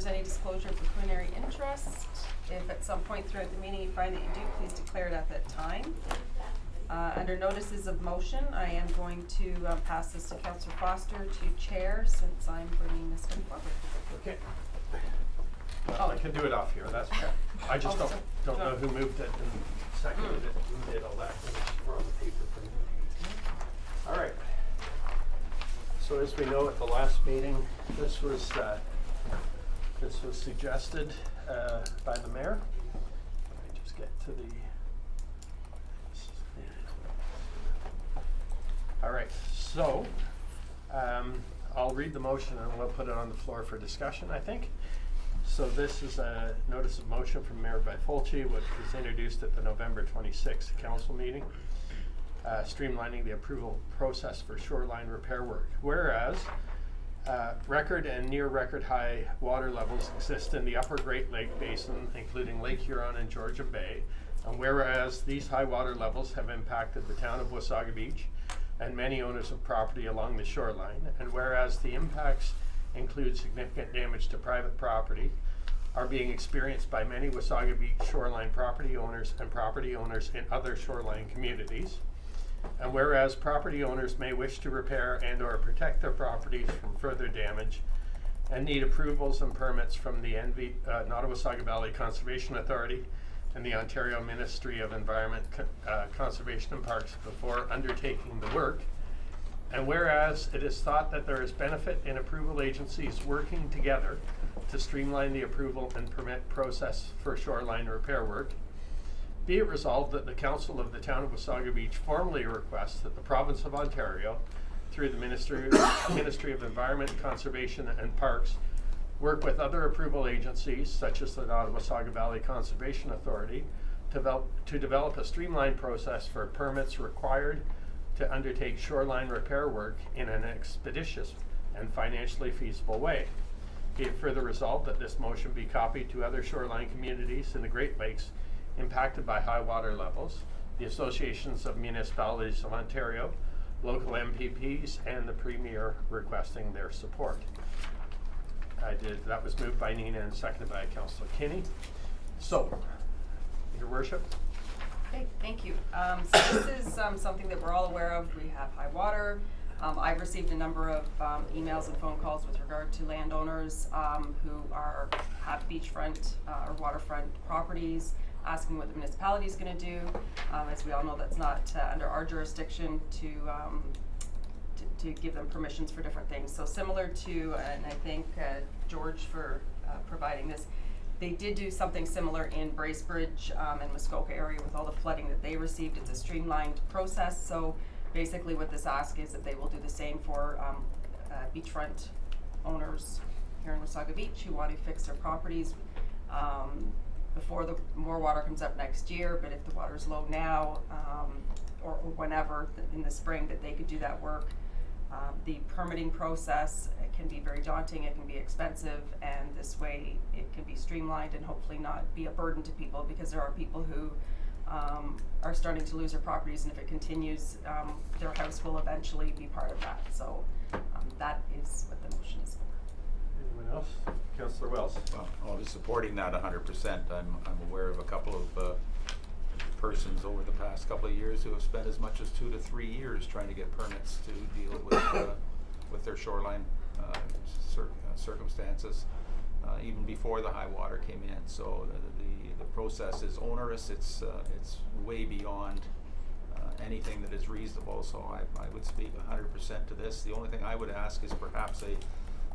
there's any disclosure of pecuniary interest. If at some point throughout the meeting you find that you do, please declare it at that time. Under notices of motion, I am going to pass this to Councillor Foster to chair since I'm bringing this one forward. Okay. I can do it off here, that's okay. I just don't know who moved it and seconded it, who did all that. We're on the paper for me. All right. So as we know, at the last meeting, this was suggested by the mayor. Let me just get to the. All right. So I'll read the motion and we'll put it on the floor for discussion, I think. So this is a notice of motion from Mayor Bifolchi, which was introduced at the November 26th council meeting, streamlining the approval process for shoreline repair work. Whereas record and near record high water levels exist in the upper Great Lake Basin, including Lake Huron and Georgia Bay, and whereas these high water levels have impacted the town of Wasaga Beach and many owners of property along the shoreline, and whereas the impacts include significant damage to private property, are being experienced by many Wasaga Beach shoreline property owners and property owners in other shoreline communities. And whereas property owners may wish to repair and or protect their properties from further damage and need approvals and permits from the Nottawasaga Valley Conservation Authority and the Ontario Ministry of Environment, Conservation and Parks before undertaking the work. And whereas it is thought that there is benefit in approval agencies working together to streamline the approval and permit process for shoreline repair work, be it resolved that the Council of the Town of Wasaga Beach formally requests that the Province of Ontario, through the Ministry of Environment, Conservation and Parks, work with other approval agencies such as the Nottawasaga Valley Conservation Authority to develop a streamlined process for permits required to undertake shoreline repair work in an expeditious and financially feasible way. Be it further resolved that this motion be copied to other shoreline communities in the Great Lakes impacted by high water levels, the associations of municipalities of Ontario, local MPPs, and the Premier requesting their support. That was moved by Nina and seconded by Councillor Kinney. So, Your Worship. Okay, thank you. So this is something that we're all aware of. We have high water. I've received a number of emails and phone calls with regard to landowners who have beachfront or waterfront properties, asking what the municipality is going to do. As we all know, that's not under our jurisdiction to give them permissions for different things. So similar to, and I thank George for providing this, they did do something similar in Bracebridge and Muskoka area with all the flooding that they received. It's a streamlined process. So basically what this ask is that they will do the same for beachfront owners here in Wasaga Beach who want to fix their properties before the more water comes up next year. But if the water is low now or whenever in the spring, that they could do that work. The permitting process, it can be very daunting, it can be expensive, and this way it can be streamlined and hopefully not be a burden to people, because there are people who are starting to lose their properties, and if it continues, their house will eventually be part of that. So that is what the motion is for. Anyone else? Councillor Wells. Well, I'll be supporting that 100%. I'm aware of a couple of persons over the past couple of years who have spent as much as 2 to 3 years trying to get permits to deal with their shoreline circumstances, even before the high water came in. So the process is onerous. It's way beyond anything that is reasonable. So I would speak 100% to this. The only thing I would ask is perhaps a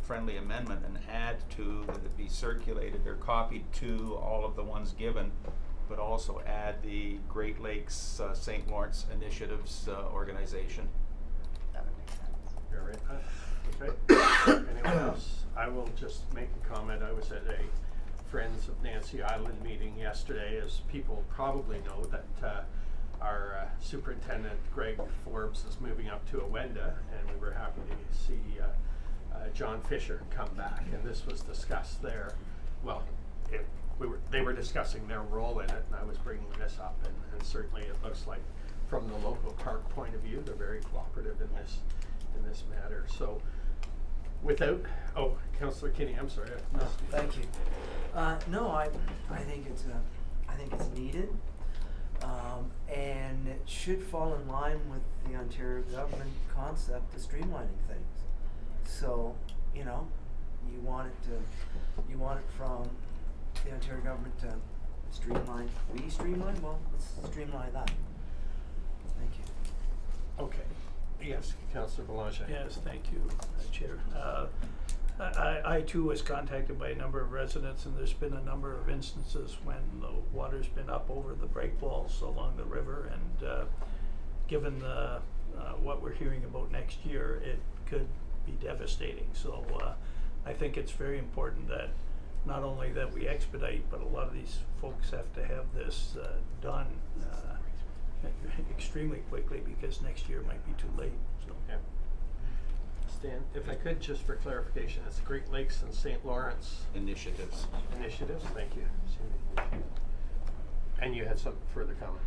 friendly amendment and add to that it be circulated or copied to all of the ones given, but also add the Great Lakes St. Lawrence Initiatives organization. That would make sense. You're right. Okay. Anyone else? I will just make a comment. I was at a Friends of Nancy Island meeting yesterday. As people probably know, that our superintendent, Greg Forbes, is moving up to Awenda, and we were happy to see John Fisher come back, and this was discussed there. Well, they were discussing their role in it, and I was bringing this up, and certainly it looks like from the local park point of view, they're very cooperative in this matter. So Without, oh, Councillor Kinney, I'm sorry. I No, missed you. thank you. No, I think it's needed, and it should fall in line with the Ontario government concept of streamlining things. So, you know, you want it from the Ontario government to streamline, streamline, well, let's streamline that. Thank you. Okay. Yes, Councillor Belanger. Yes, thank you, Chair. I too was contacted by a number of residents, and there's been a number of instances when the water's been up over the break walls along the river, and given the what we're hearing about next year, it could be devastating. So I think it's very important that not only that we expedite, but a lot of these folks have to have this done extremely quickly, because next year might be too late. So. Yeah. Stan, if I could, just for clarification, it's Great Lakes and St. Lawrence Initiatives. initiatives. Thank you. And you had some further comment.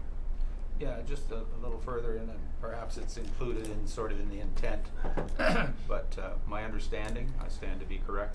Yeah, just a little further, and perhaps it's included in sort of in the intent, but my understanding, I stand to be corrected,